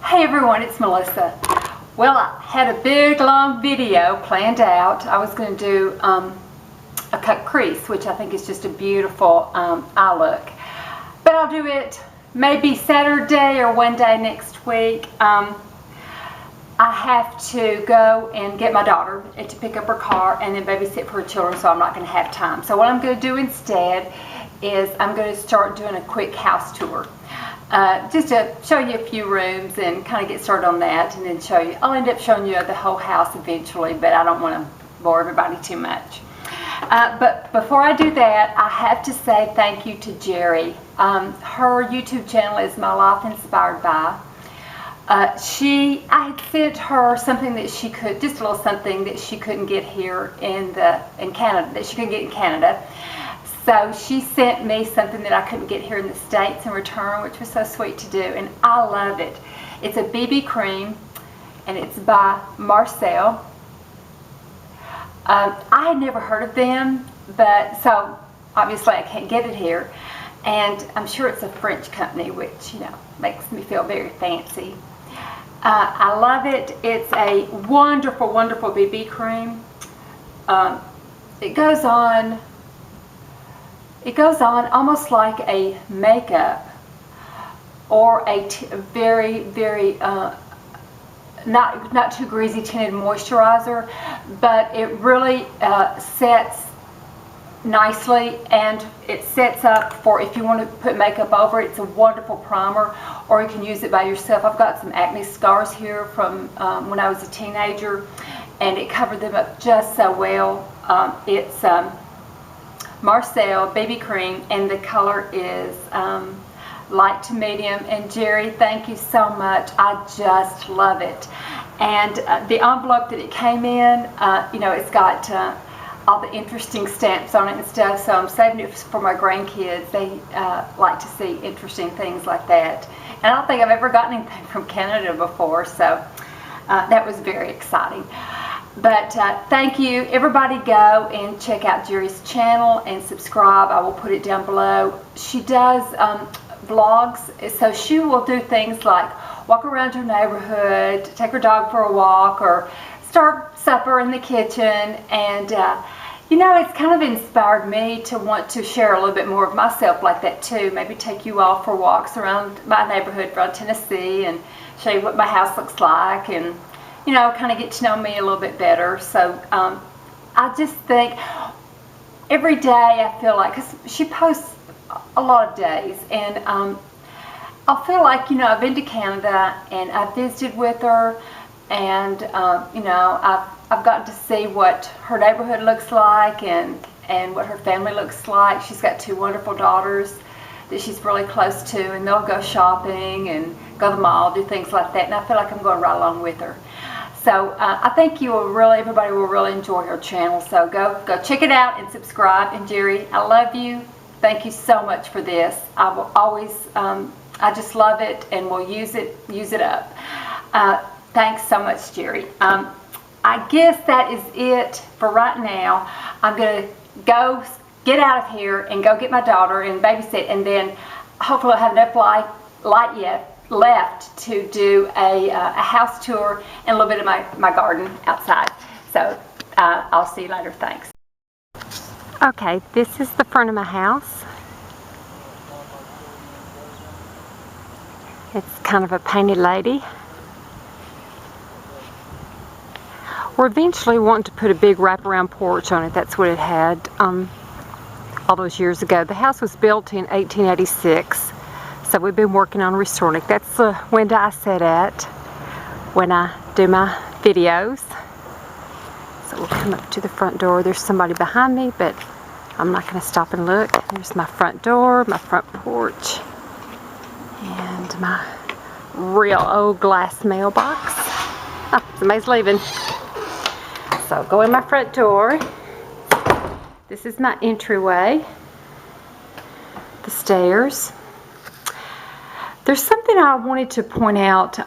Hey everyone, it's Melissa. Well, I had a big long video planned out. I was going to do a cut crease, which I think is just a beautiful eye look. But I'll do it maybe Saturday or one day next week. I have to go and get my daughter to pick up her car and then babysit for her children, so I'm not going to have time. So what I'm going to do instead is I'm going to start doing a quick house tour. Just to show you a few rooms and kind of get started on that, and then show you, I'll end up showing you the whole house eventually, but I don't want to bore everybody too much. But before I do that, I have to say thank you to Jerree. Her YouTube channel is My Life Inspired By. I had sent her something that she could, just a little something that she couldn't get here in Canada, that she couldn't get in Canada. So she sent me something that I couldn't get here in the States in return, which was so sweet to do, and I love it. It's a BB cream, and it's by Marcel. I had never heard of them, but so obviously I can't get it here, and I'm sure it's a French company, which, you know, makes me feel very fancy. I love it. It's a wonderful, wonderful BB cream. It goes on almost like a makeup or a very, very not too greasy tinted moisturizer, but it really sets nicely, and it sets up for if you want to put makeup over it. It's a wonderful primer, or you can use it by yourself. I've got some acne scars here from when I was a teenager, and it covered them up just so well. It's Marcel BB cream, and the color is light to medium. And Jerree, thank you so much. I just love it. And the envelope that it came in, you know, it's got all the interesting stamps on it and stuff, so I'm saving it for my grandkids. They like to see interesting things like that. And I don't think I've ever gotten anything from Canada before, so that was very exciting. But thank you. Everybody go and check out Jerree's channel and subscribe. I will put it down below. She does vlogs, so she will do things like walk around her neighborhood, take her dog for a walk, or start supper in the kitchen. And you know, it's kind of inspired me to want to share a little bit more of myself like that too. Maybe take you all for walks around my neighborhood around Tennessee and show you what my house looks like, and you know, kind of get to know me a little bit better. So I just think every day I feel like, because she posts a lot of days, and I feel like, you know, I've been to Canada and I've visited with her, and you know, I've gotten to see what her neighborhood looks like and what her family looks like. She's got two wonderful daughters that she's really close to, and they'll go shopping and go to the mall, do things like that, and I feel like I'm going right along with her. So I think you will really, everybody will really enjoy her channel. So go check it out and subscribe. And Jerree, I love you. Thank you so much for this. I will always, I just love it, and will use it up. Thanks so much, Jerree. I guess that is it for right now. I'm going to go get out of here and go get my daughter and babysit, and then hopefully I'll have enough light left to do a house tour and a little bit of my garden outside. So I'll see you later. Thanks. Okay, this is the front of my house. It's kind of a painted lady. We're eventually wanting to put a big wraparound porch on it. That's what it had all those years ago. The house was built in 1886. So we've been working on restoring it. That's the window I sit at when I do my videos. So we'll come up to the front door. There's somebody behind me, but I'm not going to stop and look. There's my front door, my front porch, and my real old glass mailbox. Oh, somebody's leaving. So go in my front door. This is my entryway. The stairs. There's something I wanted to point out.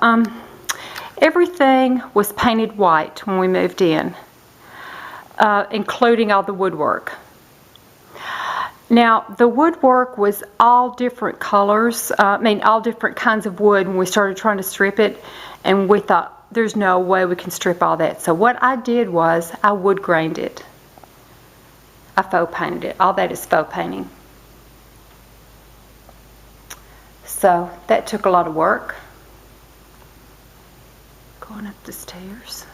Everything was painted white when we moved in, including all the woodwork. Now, the woodwork was all different colors, all different kinds of wood when we started trying to strip it, and we thought, there's no way we can strip all that. So what I did was, I wood grained it. I faux painted it. All that is faux painting. So that took a lot of work. Going up the stairs.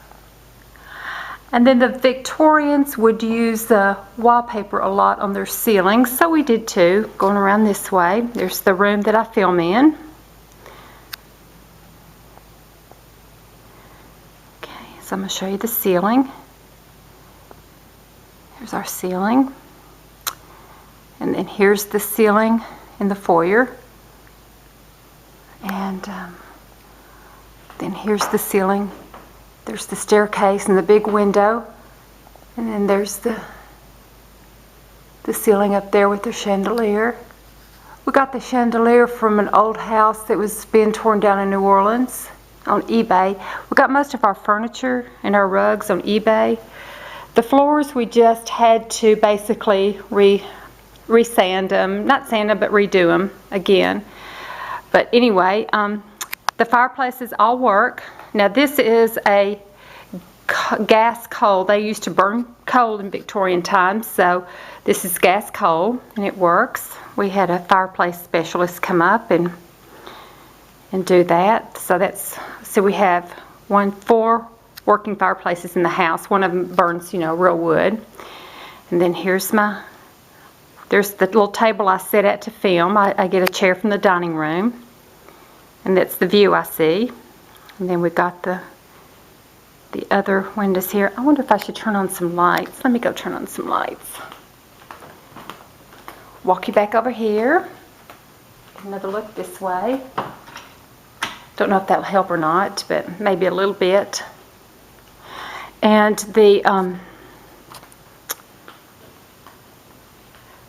And then the Victorians would use the wallpaper a lot on their ceilings, so we did too. Going around this way, there's the room that I film in. Okay, so I'm going to show you the ceiling. Here's our ceiling. And then here's the ceiling in the foyer. And then here's the ceiling. There's the staircase and the big window, and then there's the ceiling up there with the chandelier. We got the chandelier from an old house that was being torn down in New Orleans on eBay. We got most of our furniture and our rugs on eBay. The floors we just had to basically re-sand them, not sand them, but redo them again. But anyway, the fireplaces all work. Now this is a gas coal. They used to burn coal in Victorian times, so this is gas coal and it works. We had a fireplace specialist come up and do that. So we have 4 working fireplaces in the house. One of them burns, real wood. And then there's the little table I sit at to film. I get a chair from the dining room, and that's the view I see. And then we've got the other windows here. I wonder if I should turn on some lights. Let me go turn on some lights. Walk you back over here. Another look this way. Don't know if that'll help or not, but maybe a little bit. And the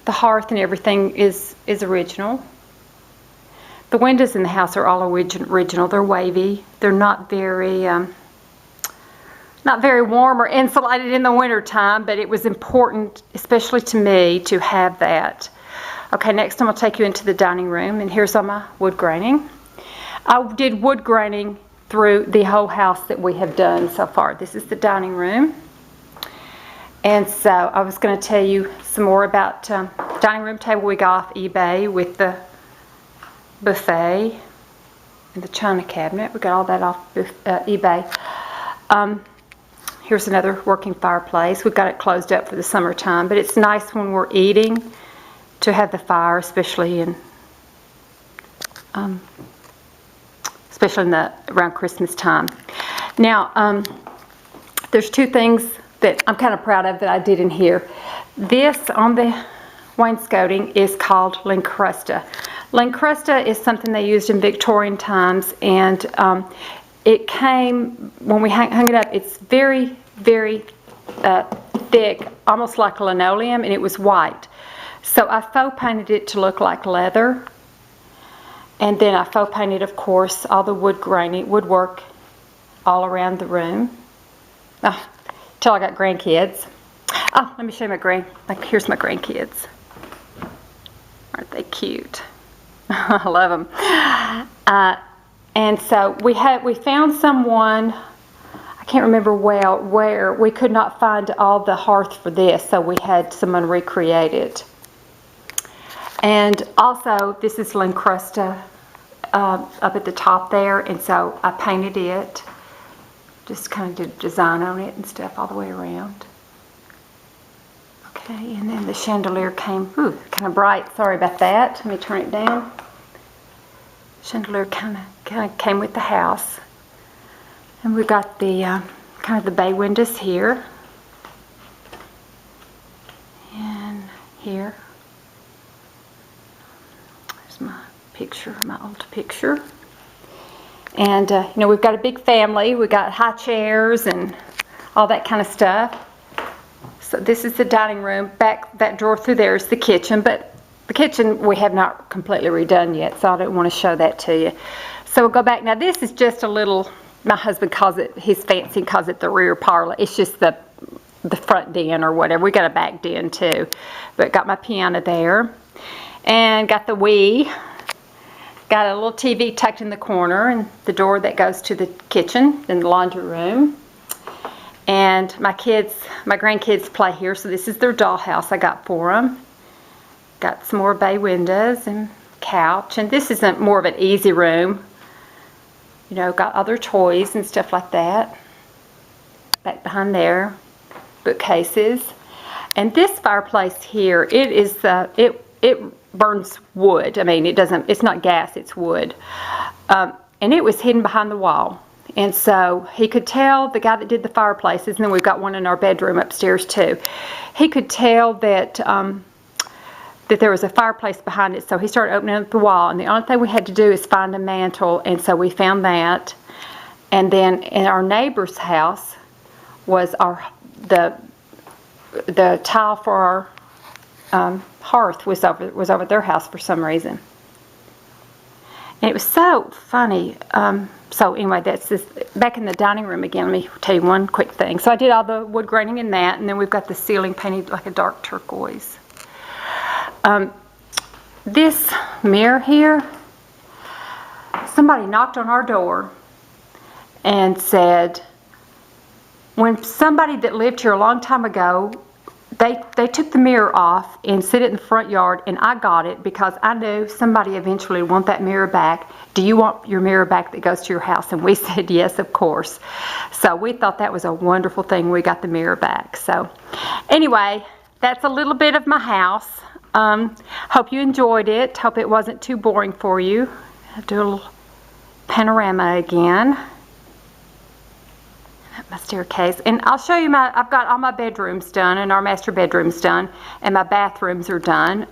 hearth and everything is original. The windows in the house are all original. They're wavy. They're not very warm or insulated in the winter time, but it was important, especially to me, to have that. Okay, next I'm going to take you into the dining room, and here's all my wood graining. I did wood graining through the whole house that we have done so far. This is the dining room. And so I was going to tell you some more about dining room table we got off eBay with the buffet and the china cabinet. We got all that off eBay. Here's another working fireplace. We've got it closed up for the summertime, but it's nice when we're eating to have the fire, especially around Christmas time. Now, there's 2 things that I'm kind of proud of that I did in here. This on the wainscoting is called L'Encrusta. L'Encrusta is something they used in Victorian times, and it came, when we hung it up, it's very, very thick, almost like linoleum, and it was white. So I faux painted it to look like leather, and then I faux painted, of course, all the woodwork all around the room. Oh, till I got grandkids. Oh, let me show you here's my grandkids. Aren't they cute? I love them. And so we found someone, I can't remember where, we could not find all the hearth for this, so we had someone recreate it. And also, this is L'Encrusta up at the top there, and so I painted it, just kind of did a design on it and stuff all the way around. Okay, and then the chandelier came, kind of bright, sorry about that, let me turn it down. Chandelier kind of came with the house. And we got the kind of the bay windows here. And here. There's my picture, my old picture. And we've got a big family. We got high chairs and all that kind of stuff. So this is the dining room. Back that drawer through there is the kitchen, but the kitchen we have not completely redone yet, so I don't want to show that to you. So we'll go back. Now this is just a little, my husband calls it, his fancy calls it the rear parlor. It's just the the front den or whatever. We got a back den too, but got my piano there, and got the Wii. Got a little TV tucked in the corner, and the door that goes to the kitchen and the laundry room. And my grandkids play here, so this is their dollhouse I got for them. Got some more bay windows and couch, and this isn't more of an easy room. You know, got other toys and stuff like that. Back behind there, bookcases. And this fireplace here, it is it burns wood. I mean, it's not gas, it's wood. And it was hidden behind the wall. And so he could tell, the guy that did the fireplaces, and then we've got one in our bedroom upstairs too. He could tell that that there was a fireplace behind it, so he started opening up the wall. And the only thing we had to do is find a mantle, and so we found that. And then in our neighbor's house was the tile for our hearth was over their house for some reason. And it was so funny. So anyway, that's this. Back in the dining room again, let me tell you one quick thing. So I did all the wood graining in that, and then we've got the ceiling painted like a dark turquoise. This mirror here, somebody knocked on our door and said, when somebody that lived here a long time ago, they took the mirror off and set it in the front yard, and I got it because I knew somebody eventually would want that mirror back. Do you want your mirror back that goes to your house? And we said yes, of course. So we thought that was a wonderful thing. We got the mirror back. So anyway, that's a little bit of my house. Hope you enjoyed it. Hope it wasn't too boring for you. I'll do a little panorama again. My staircase, and I'll show you I've got all my bedrooms done, and our master bedroom's done, and my bathrooms are done.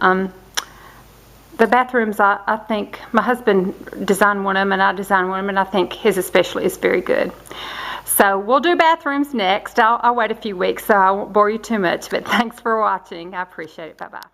The bathrooms, I think my husband designed one of them, and I designed one of them, and I think his especially is very good. So we'll do bathrooms next. I'll wait a few weeks, so I won't bore you too much, but thanks for watching. I appreciate it. Bye-bye.